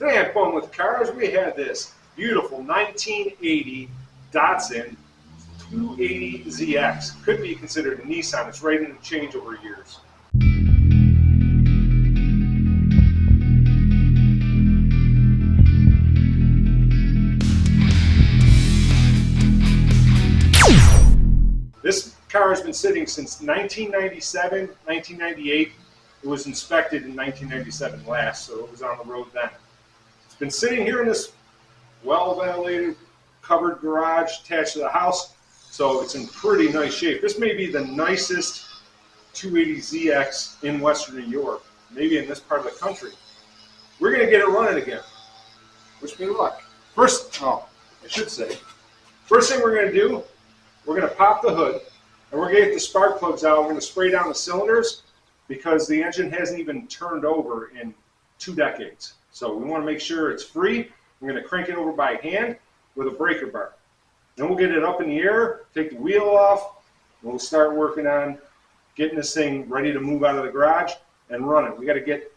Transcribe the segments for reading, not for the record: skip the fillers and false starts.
Today on Fun with Cars, we had this beautiful 1980 Datsun 280ZX. Could be considered a Nissan. It's right in the changeover years. This car has been sitting since 1997, 1998. It was inspected in 1997 last, so it was on the road then. It's been sitting here in this well-ventilated, covered garage attached to the house, so it's in pretty nice shape. This may be the nicest 280ZX in Western New York, maybe in this part of the country. We're going to get it running again. Wish me luck. First thing we're going to do, we're going to pop the hood, and we're going to get the spark plugs out. We're going to spray down the cylinders because the engine hasn't even turned over in 2 decades. So we want to make sure it's free. We're going to crank it over by hand with a breaker bar. Then we'll get it up in the air, take the wheel off, and we'll start working on getting this thing ready to move out of the garage and run it. We got to get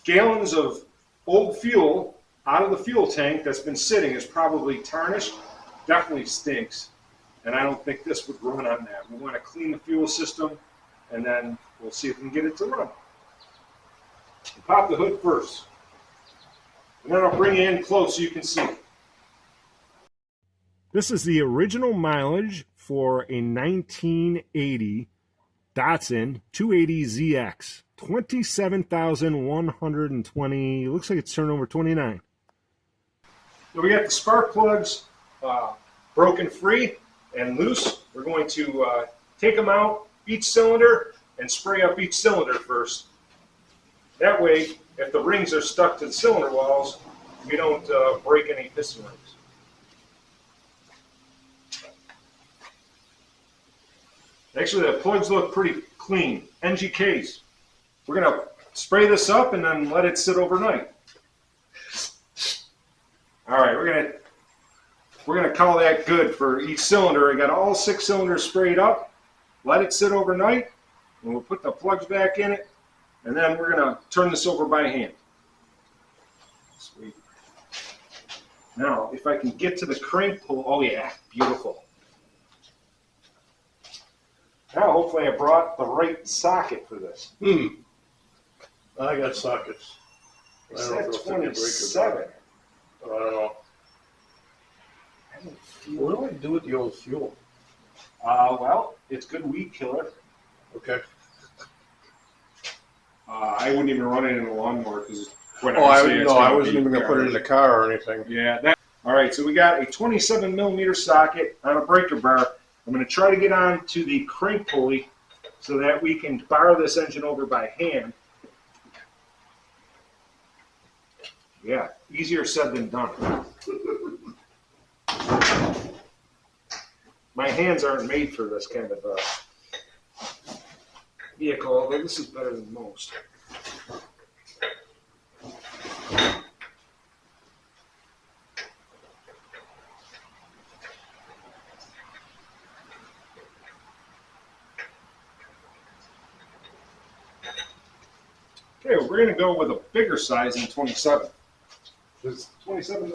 gallons of old fuel out of the fuel tank that's been sitting. It's probably tarnished, definitely stinks. And I don't think this would run on that. We want to clean the fuel system, and then we'll see if we can get it to run. We'll pop the hood first. And then I'll bring you in close so you can see. This is the original mileage for a 1980 Datsun 280ZX. 27,120. Looks like it's turned over 29. So we got the spark plugs broken free and loose. We're going to take them out, each cylinder, and spray up each cylinder first. That way, if the rings are stuck to the cylinder walls, we don't break any piston rings. Actually, the plugs look pretty clean. NGKs. We're going to spray this up and then let it sit overnight. All right, we're gonna call that good for each cylinder. I got all 6 cylinders sprayed up. Let it sit overnight, and we'll put the plugs back in it, and then we're gonna turn this over by hand. Sweet. Now, if I can get to the crank pull, oh yeah, beautiful. Now, hopefully, I brought the right socket for this. I got sockets. It said 27. I don't know. What do I do with the old fuel? Well, it's good weed killer. Okay. I wouldn't even run it in a lawnmower because I wasn't even going to put it in the car or anything. Yeah. All right, so we got a 27mm socket on a breaker bar. I'm going to try to get on to the crank pulley so that we can bar this engine over by hand. Yeah, easier said than done. My hands aren't made for this kind of vehicle, although this is better than most. Okay, we're going to go with a bigger size than 27. This 27.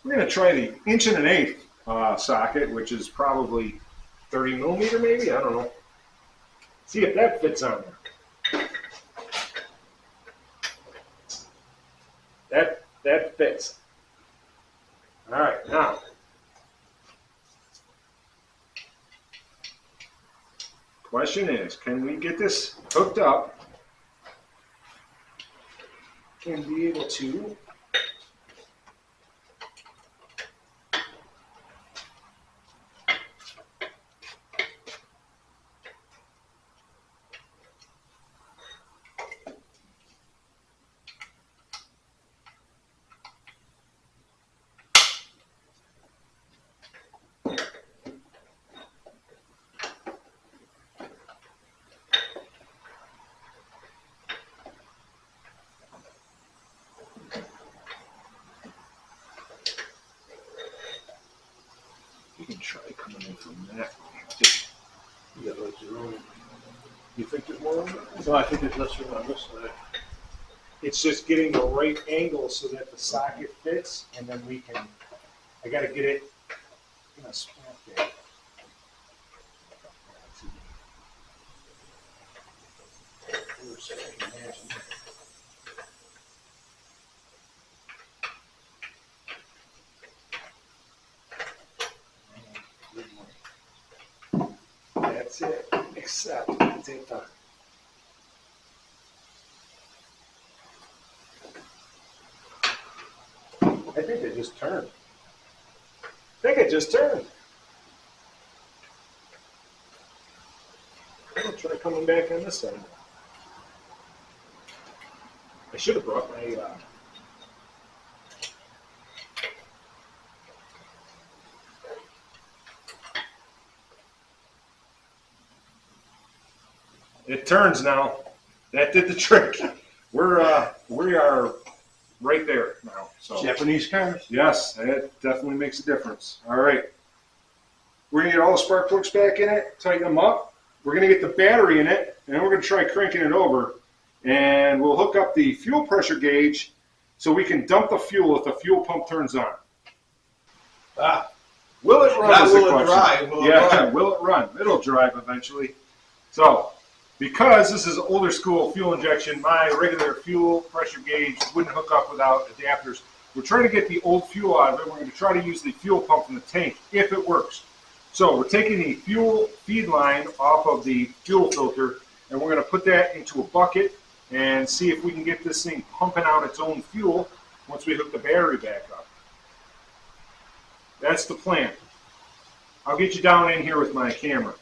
We're going to try the 1.125" socket, which is probably 30mm maybe, I don't know. See if that fits on there. That fits. All right, now. Question is, can we get this hooked up and be able to you can try coming in from that way. Yeah, that's your own. You think there's more on that? No, I think there's less room on this side. It's just getting the right angle so that the socket fits, and then we can, I gotta get it in a spot there. That's it, except it's in time. I think it just turned. I'll try coming back on this side. I should have brought my It turns now. That did the trick. We are right there now. So Japanese cars. yes, that definitely makes a difference. All right. We're gonna get all the spark plugs back in it, tighten them up. We're gonna get the battery in it, and we're gonna try cranking it over. And we'll hook up the fuel pressure gauge so we can dump the fuel if the fuel pump turns on. Ah, Will it run? not is the will it question. drive, will it Yeah, run? will it run? It'll drive eventually. So, because this is older school fuel injection, my regular fuel pressure gauge wouldn't hook up without adapters. We're trying to get the old fuel out of it. We're going to try to use the fuel pump from the tank if it works. So we're taking the fuel feed line off of the fuel filter, and we're going to put that into a bucket and see if we can get this thing pumping out its own fuel once we hook the battery back up. That's the plan. I'll get you down in here with my camera.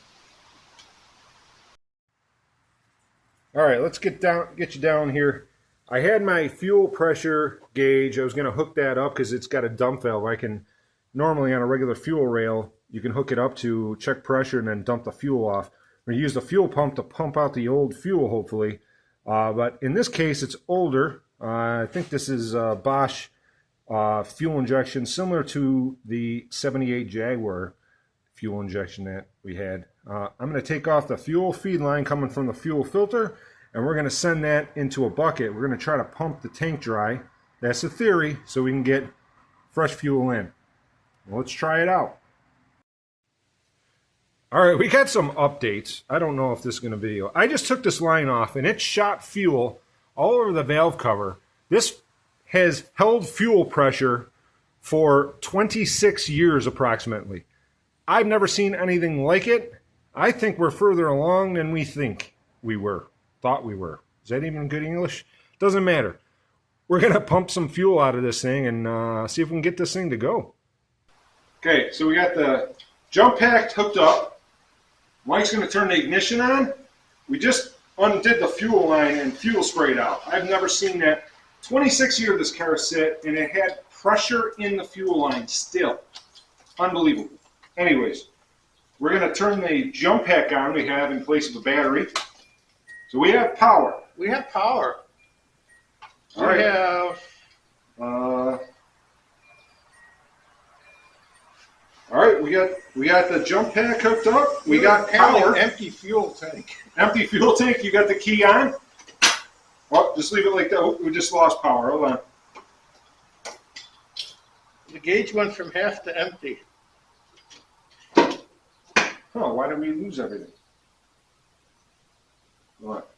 All right, let's get you down here. I had my fuel pressure gauge. I was going to hook that up because it's got a dump valve. I can normally on a regular fuel rail, you can hook it up to check pressure and then dump the fuel off. We use the fuel pump to pump out the old fuel, hopefully. But in this case, it's older. I think this is Bosch fuel injection, similar to the 78 Jaguar fuel injection that we had. I'm going to take off the fuel feed line coming from the fuel filter, and we're going to send that into a bucket. We're going to try to pump the tank dry. That's the theory, so we can get fresh fuel in. Well, let's try it out. All right, we got some updates. I don't know if this is going to video. I just took this line off, and it shot fuel all over the valve cover. This has held fuel pressure for 26 years approximately. I've never seen anything like it. I think we're further along than we think we were, thought we were. Is that even good English? Doesn't matter. We're going to pump some fuel out of this thing and see if we can get this thing to go. Okay, so we got the jump pack hooked up. Mike's going to turn the ignition on. We just undid the fuel line and fuel sprayed out. I've never seen that. 26 years this car sit, and it had pressure in the fuel line still. Unbelievable. Anyways, we're going to turn the jump pack on we have in place of the battery. So we have power. We have power. All right. We have. All right, we got the jump pack hooked up. We got power. Empty fuel tank. Empty fuel tank. You got the key on. Oh, just leave it like that. Oh, we just lost power. Hold on. The gauge went from half to empty. Oh, why did we lose everything? What?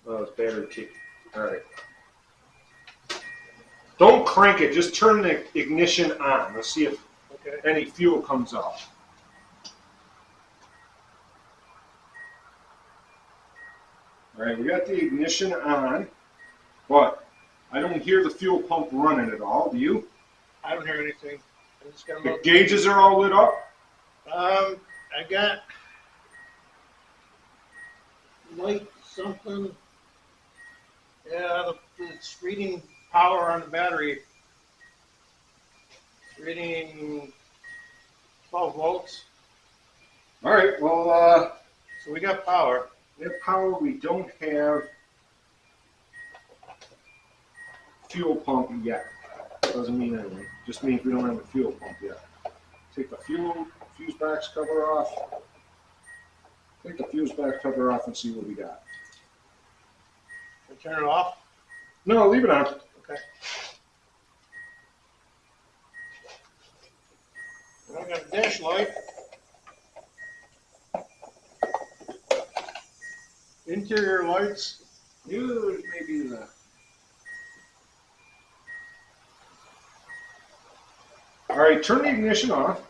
Oh, it's battery key. All right. Don't crank it. Just turn the ignition on. Let's see if any fuel comes out. All right, we got the ignition on, but I don't hear the fuel pump running at all. Do you? I don't hear anything. I'm just gonna The look. gauges are all lit up. I got light something. Yeah, it's reading power on the battery. Reading 12 volts. All right, well, So we got power. we have power. We don't have fuel pump yet. Doesn't mean anything. Just means we don't have a fuel pump yet. Take the fuel fuse box cover off. Take the fuse box cover off and see what we got. Turn it off. No, leave it on. Okay. And I got a dash light. Interior lights. Maybe the. All right, turn the ignition off.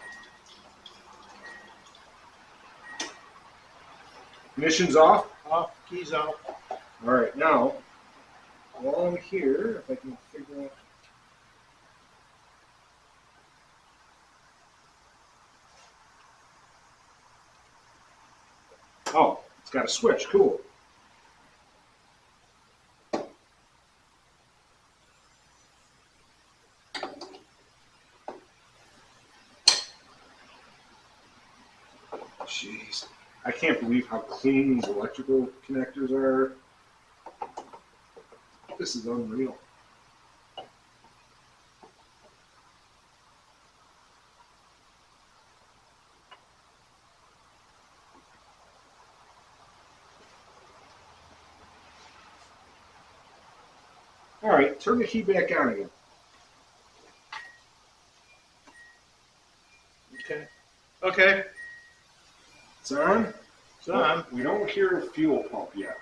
Ignition's off. Off. Keys out. All right, now, while I'm here, if I can figure out. Oh, it's got a switch. Cool. Jeez, I can't believe how clean these electrical connectors are. This is unreal. All right, turn the key back on again. Okay. Okay. It's on. It's on. We don't hear a fuel pump yet.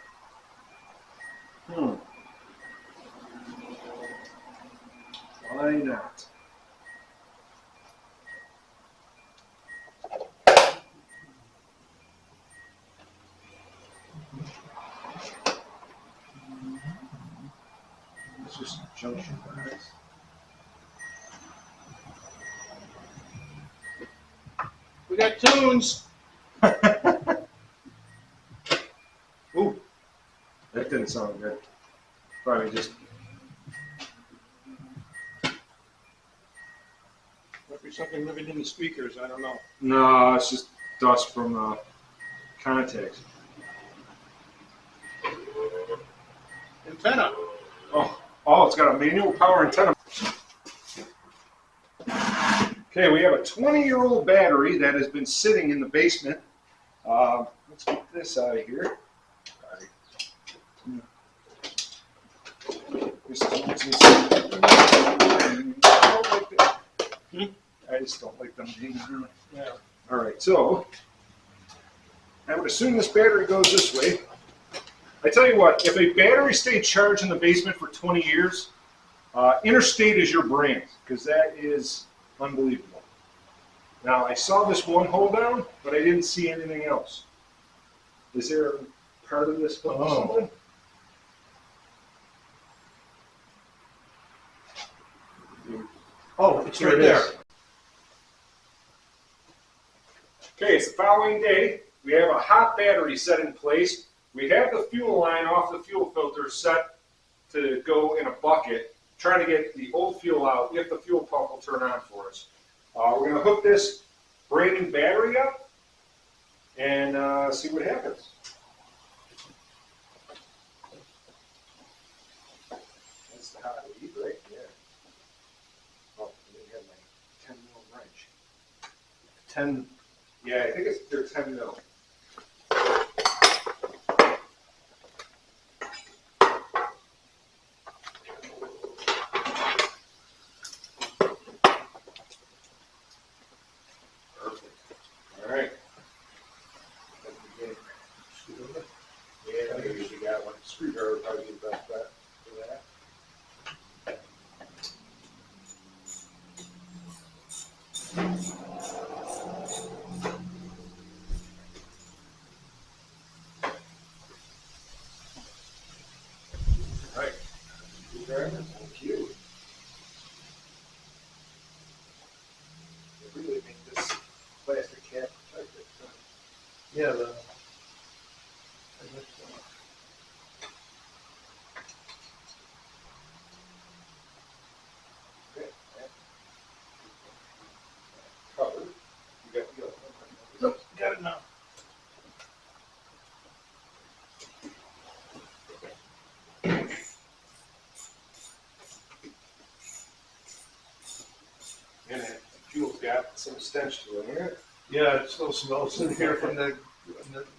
Why not? It's just a junction box. We got tunes. Ooh, that didn't sound good. Probably just. Might be something living in the speakers. I don't know. No, it's just dust from contacts. Antenna. Oh, it's got a manual power antenna. Okay, we have a 20-year-old battery that has been sitting in the basement. Let's get this out of here. This is what's inside. I just don't like them being here. Yeah. All right, so I would assume this battery goes this way. I tell you what, if a battery stayed charged in the basement for 20 years, Interstate is your brand, because that is unbelievable. Now, I saw this one hold down, but I didn't see anything else. Is there a part of this going somewhere? Oh, it's Here right it there. is. Okay, it's the following day. We have a hot battery set in place. We have the fuel line off the fuel filter set to go in a bucket, trying to get the old fuel out if the fuel pump will turn on for us. We're going to hook this brand new battery up and see what happens. That's the hot lead, right? Yeah. Oh, I didn't have my 10 mil wrench. 10, yeah, I think they're 10 mil. Yeah, I usually got one. Screwdriver would probably be the best bet for that. Right. Screwdriver, thank you. They really make this plastic cap protected. Yeah, the. Okay. Covered. You got the other one. Nope, got it now. And the fuel's got some stench to it, right? Yeah, it still smells in here from the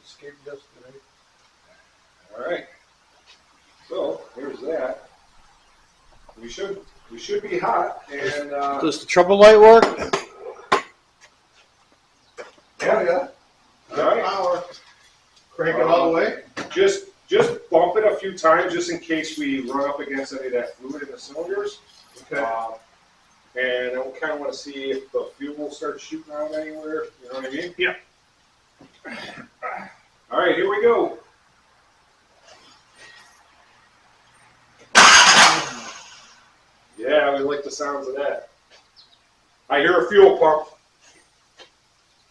escape yesterday. All right. So here's that. We should be hot, and Does the trouble light work? yeah. All right. Power. Crank it all the way? Just bump it a few times just in case we run up against any of that fluid in the cylinders. Okay. And then we kind of want to see if the fuel will start shooting out anywhere. You know what I mean? Yeah. All right, here we go. Yeah, we like the sounds of that. I hear a fuel pump.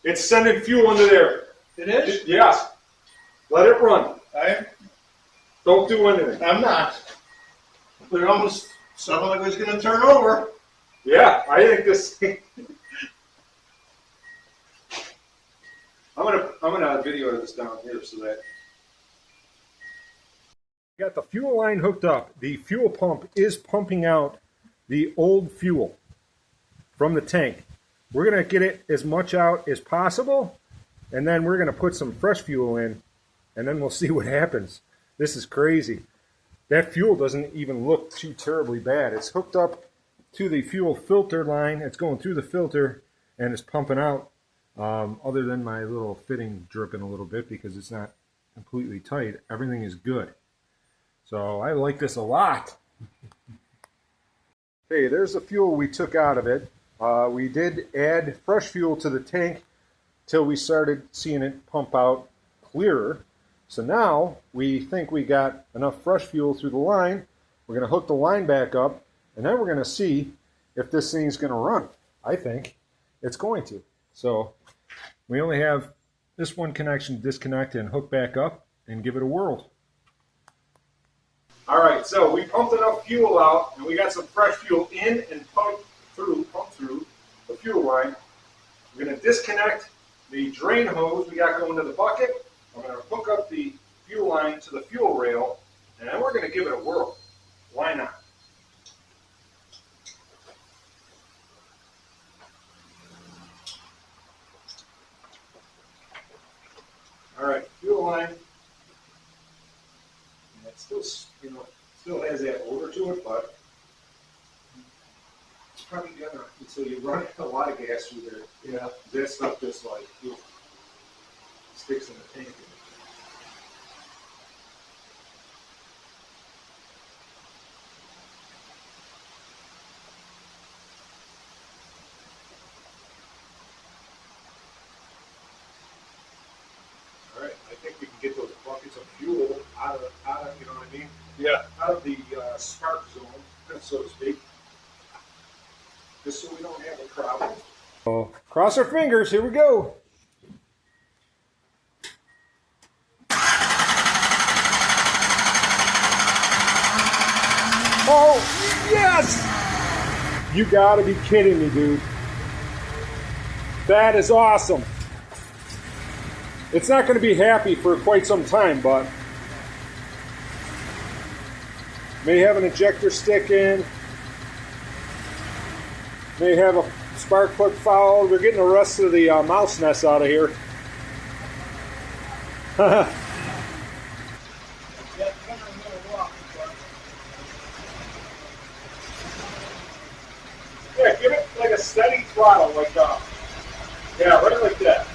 It's sending fuel into there. It is? Yes. Let it run. Don't do anything. I'm not. But it almost sounded like it was going to turn over. Yeah, I think this. I'm gonna video this down here so that. Got the fuel line hooked up. The fuel pump is pumping out the old fuel from the tank. We're gonna get it as much out as possible, and then we're gonna put some fresh fuel in, and then we'll see what happens. This is crazy. That fuel doesn't even look too terribly bad. It's hooked up to the fuel filter line. It's going through the filter and it's pumping out, other than my little fitting dripping a little bit because it's not completely tight. Everything is good. So I like this a lot. Okay, there's the fuel we took out of it. We did add fresh fuel to the tank till we started seeing it pump out clearer. So now we think we got enough fresh fuel through the line. We're going to hook the line back up, and then we're going to see if this thing's going to run. I think it's going to. So we only have this one connection to disconnect and hook back up and give it a whirl. All right, so we pumped enough fuel out, and we got some fresh fuel in and pumped through the fuel line. We're going to disconnect the drain hose we got going to the bucket. I'm going to hook up the fuel line to the fuel rail, and then we're going to give it a whirl. Why not? All right, fuel line. And it still, still has that odor to it, but it's probably gonna until you run a lot of gas through there. Yeah. That stuff just like sticks in the tank. All right, I think we can get those buckets of fuel out of you know what I mean? Yeah. Out of the spark zone, so to speak, just so we don't have a problem. Oh, cross our fingers. Here we go. Oh, yes! You gotta be kidding me, dude. That is awesome. It's not going to be happy for quite some time, but may have an ejector stick in, may have a spark plug fouled. We're getting the rest of the mouse nest out of here. Yeah, give it like a steady throttle, like yeah, right like that.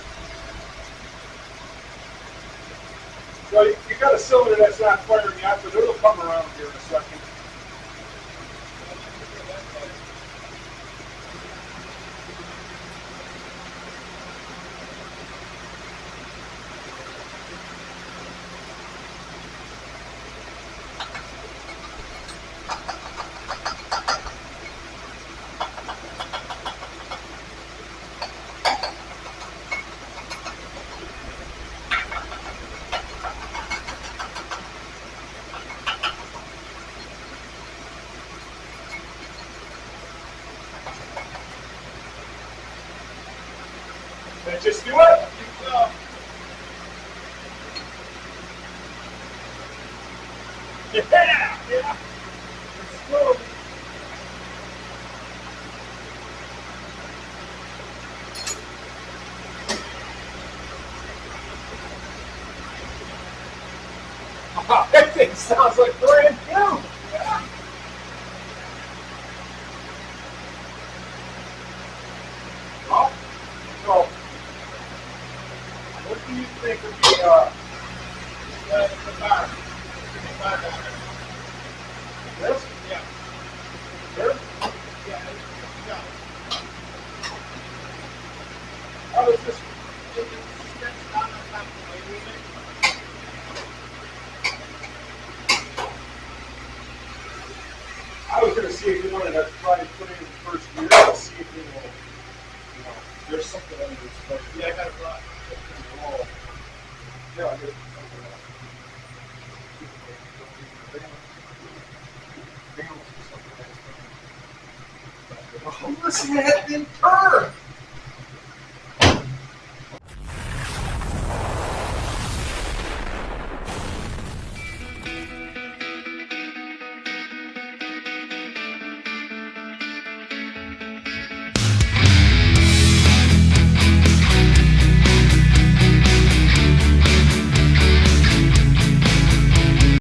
So you got a cylinder that's not firing yet, but it'll come around here in a second. Then just do it. Yeah, yeah. Let's go. It sounds like brand new. Yeah. Well, so what do you think would be the bar? This? Yeah. Here? Yeah. Yeah. How does this? I was going to see if you wanted to try to put it in the first year to see if it will, you know, there's something under this place. Yeah, I got it brought. Yeah, I get something. Oh, listen to that thing purr!